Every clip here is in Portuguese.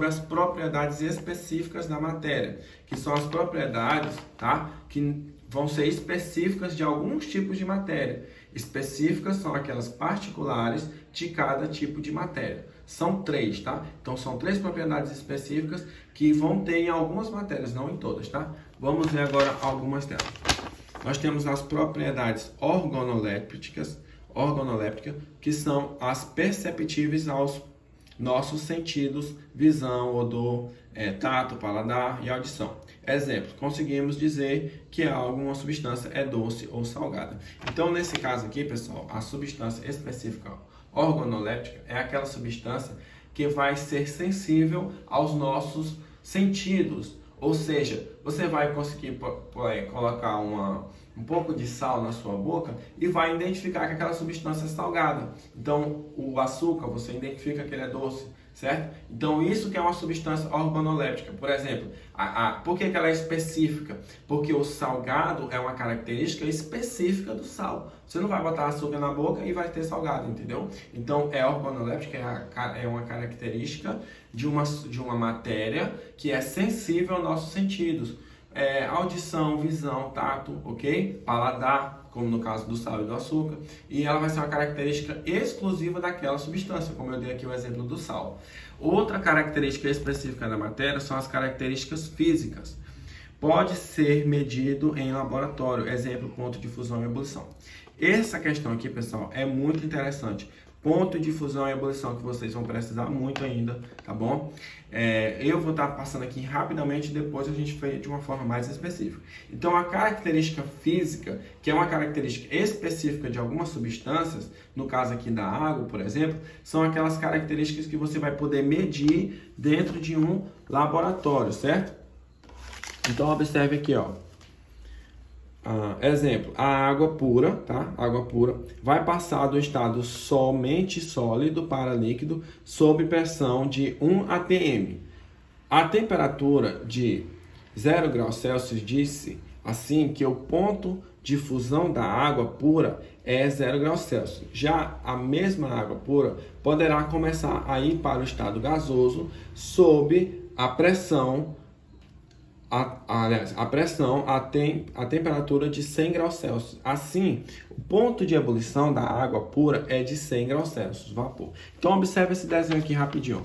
as propriedades específicas da matéria, que são as propriedades, tá? Que vão ser específicas de alguns tipos de matéria. Específicas são aquelas particulares de cada tipo de matéria. São 3, tá? Então são 3 propriedades específicas que vão ter em algumas matérias, não em todas, tá? Vamos ver agora algumas delas. Nós temos as propriedades organolépticas, que são as perceptíveis aos nossos sentidos, visão, odor, tato, paladar e audição. Exemplo, conseguimos dizer que alguma substância é doce ou salgada. Então, nesse caso aqui, pessoal, a substância específica organoléptica é aquela substância que vai ser sensível aos nossos sentidos. Ou seja, você vai conseguir colocar um pouco de sal na sua boca e vai identificar que aquela substância é salgada. Então, o açúcar, você identifica que ele é doce, certo? Então, isso que é uma substância organoléptica. Por exemplo, por que ela é específica? Porque o salgado é uma característica específica do sal. Você não vai botar açúcar na boca e vai ter salgado, entendeu? Então, organoléptica, é uma característica de uma matéria que é sensível aos nossos sentidos. Audição, visão, tato, ok? Paladar, como no caso do sal e do açúcar. E ela vai ser uma característica exclusiva daquela substância, como eu dei aqui o exemplo do sal. Outra característica específica da matéria são as características físicas. Pode ser medido em laboratório, exemplo, ponto de fusão e ebulição. Essa questão aqui, pessoal, é muito interessante. Ponto de fusão e ebulição que vocês vão precisar muito ainda, tá bom? Eu vou estar passando aqui rapidamente, depois a gente faz de uma forma mais específica. Então, a característica física, que é uma característica específica de algumas substâncias, no caso aqui da água, por exemplo, são aquelas características que você vai poder medir dentro de um laboratório, certo? Então, observe aqui, ó. Exemplo, a água pura, tá? Água pura vai passar do estado somente sólido para líquido sob pressão de 1 atm. A temperatura de 0 graus Celsius disse assim que o ponto de fusão da água pura é 0 graus Celsius. Já a mesma água pura poderá começar a ir para o estado gasoso sob a pressão a temperatura de 100 graus Celsius. Assim, o ponto de ebulição da água pura é de 100 graus Celsius, vapor. Então, observe esse desenho aqui rapidinho.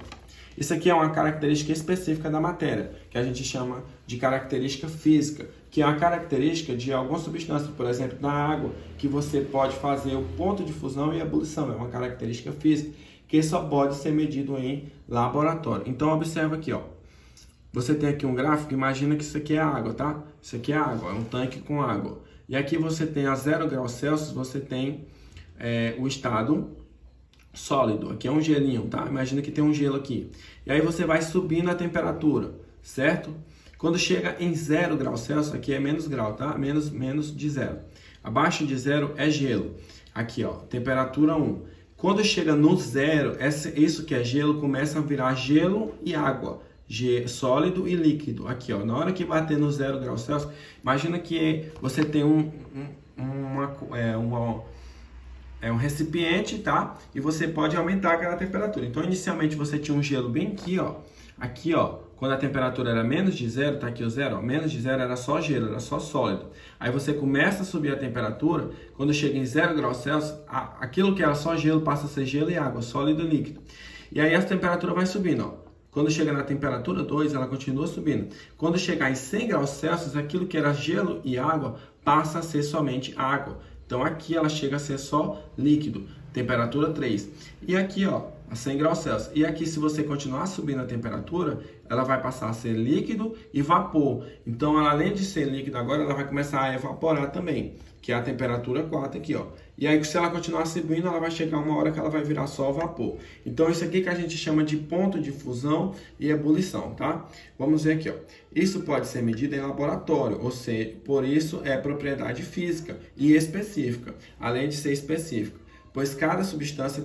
Isso aqui é uma característica específica da matéria, que a gente chama de característica física, que é a característica de alguma substância, por exemplo, da água, que você pode fazer o ponto de fusão e ebulição. É uma característica física que só pode ser medido em laboratório. Então, observe aqui, ó. Você tem aqui um gráfico, imagina que isso aqui é água, tá? Isso aqui é água, é um tanque com água. E aqui você tem a 0 graus Celsius, você tem o estado sólido. Aqui é um gelinho, tá? Imagina que tem um gelo aqui. E aí você vai subindo a temperatura, certo? Quando chega em 0 graus Celsius, aqui é menos grau, tá? Menos de 0. Abaixo de 0 é gelo. Aqui, ó, temperatura 1. Quando chega no 0, isso que é gelo começa a virar gelo e água. Sólido e líquido. Aqui, ó, na hora que bater no 0 graus Celsius, imagina que você tem um recipiente, tá? E você pode aumentar aquela temperatura. Então, inicialmente você tinha um gelo bem aqui, ó. Aqui, ó, quando a temperatura era menos de 0, tá aqui o 0, ó, menos de 0 era só gelo, era só sólido. Aí você começa a subir a temperatura, quando chega em 0 graus Celsius, aquilo que era só gelo passa a ser gelo e água, sólido e líquido. E aí a temperatura vai subindo, ó. Quando chega na temperatura 2, ela continua subindo. Quando chegar em 100 graus Celsius, aquilo que era gelo e água passa a ser somente água. Então aqui ela chega a ser só líquido, temperatura 3. E aqui, ó, a 100 graus Celsius. E aqui, se você continuar subindo a temperatura, ela vai passar a ser líquido e vapor. Então, ela, além de ser líquido agora, ela vai começar a evaporar também, que é a temperatura 4 aqui, ó. E aí, se ela continuar subindo, ela vai chegar uma hora que ela vai virar só vapor. Então, isso aqui que a gente chama de ponto de fusão e ebulição, tá? Vamos ver aqui, ó. Isso pode ser medido em laboratório, ou seja, por isso é propriedade física e específica, além de ser específica, pois cada substância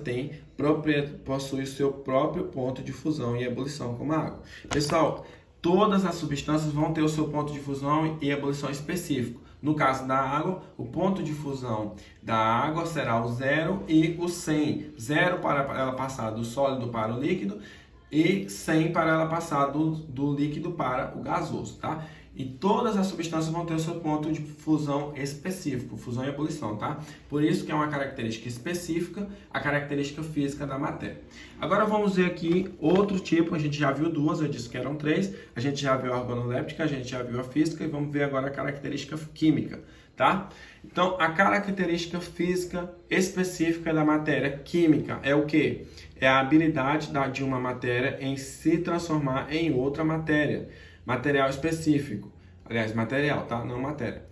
possui o seu próprio ponto de fusão e ebulição, como a água. Pessoal, todas as substâncias vão ter o seu ponto de fusão e ebulição específico. No caso da água, o ponto de fusão da água será o 0 e o 100. 0 para ela passar do sólido para o líquido, e 100 para ela passar do líquido para o gasoso, tá? E todas as substâncias vão ter o seu ponto de fusão específico, fusão e ebulição, tá? Por isso que é uma característica específica, a característica física da matéria. Agora vamos ver aqui outro tipo, a gente já viu duas, eu disse que eram três, a gente já viu a organoléptica, a gente já viu a física e vamos ver agora a característica química, tá? Então, a característica física específica da matéria química é o quê? É a habilidade de uma matéria em se transformar em outra matéria. Material específico. Aliás, material, tá? Não matéria.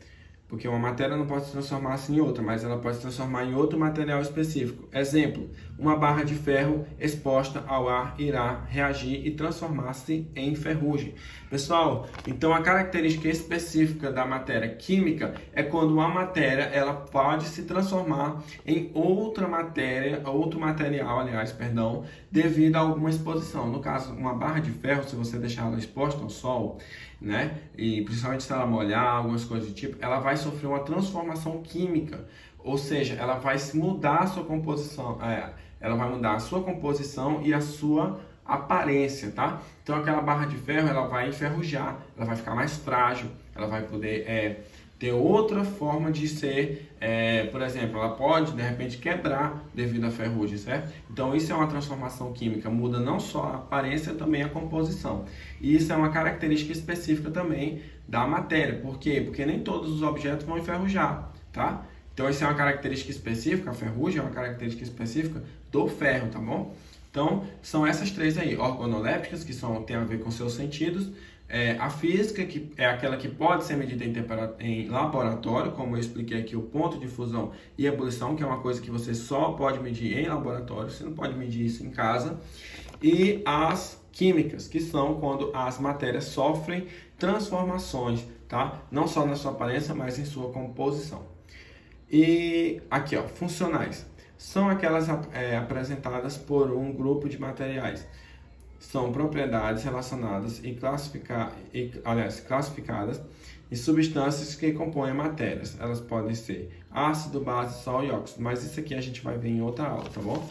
Porque uma matéria não pode se transformar assim em outra, mas ela pode se transformar em outro material específico. Exemplo, uma barra de ferro exposta ao ar irá reagir e transformar-se em ferrugem. Pessoal, então a característica específica da matéria química é quando uma matéria ela pode se transformar em outra matéria, outro material, perdão, devido a alguma exposição. No caso, uma barra de ferro, se você deixar ela exposta ao sol, né, e principalmente se ela molhar, algumas coisas do tipo, ela vai sofrer uma transformação química, ou seja, ela vai mudar a sua composição, ela vai mudar a sua composição e a sua aparência, tá? Então aquela barra de ferro, ela vai enferrujar, ela vai ficar mais frágil, ela vai poder ter outra forma de ser, por exemplo, ela pode de repente quebrar devido à ferrugem, certo? Então isso é uma transformação química, muda não só a aparência, também a composição. E isso é uma característica específica também da matéria. Por quê? Porque nem todos os objetos vão enferrujar, tá? Então isso é uma característica específica, a ferrugem é uma característica específica do ferro, tá bom? Então são essas três aí, organolépticas, que tem a ver com seus sentidos, a física, que é aquela que pode ser medida em laboratório, como eu expliquei aqui, o ponto de fusão e ebulição, que é uma coisa que você só pode medir em laboratório, você não pode medir isso em casa. E as químicas, que são quando as matérias sofrem transformações, tá? Não só na sua aparência, mas em sua composição. E aqui, ó, funcionais. São aquelas apresentadas por um grupo de materiais. São propriedades relacionadas classificadas em substâncias que compõem matérias. Elas podem ser ácido, base, sal e óxido. Mas isso aqui a gente vai ver em outra aula, tá bom?